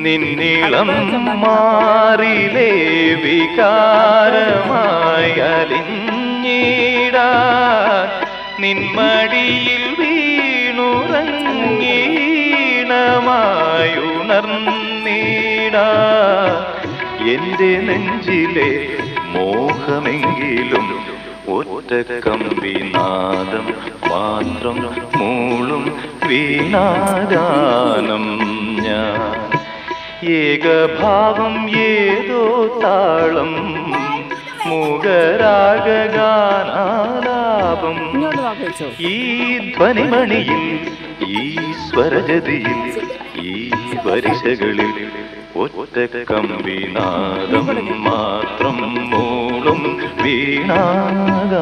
നിന്നിളം മാറിലേ വികാരമായി അലിഞ്ഞിടാൻ നിന്മടിയിൽ വീണുറങ്ങീണമായുണർന്നിടാൻ എന്റെ നെഞ്ചിലെ മോഹമെങ്കിലും ഒറ്റ കമ്പിനാദം മാത്രം മൂളും വീണാഗാനം ഞാൻ ഏകഭാവം ഏതോ താളം മൂകരാഗാനാലാപം ഈ ധ്വനിമണിയിൽ ഈ സ്വരജതിയിൽ ഈ വരിശകളിൽ ഒറ്റ കമ്പിനാദം മാത്രം മൂളും വീണാഗാനം.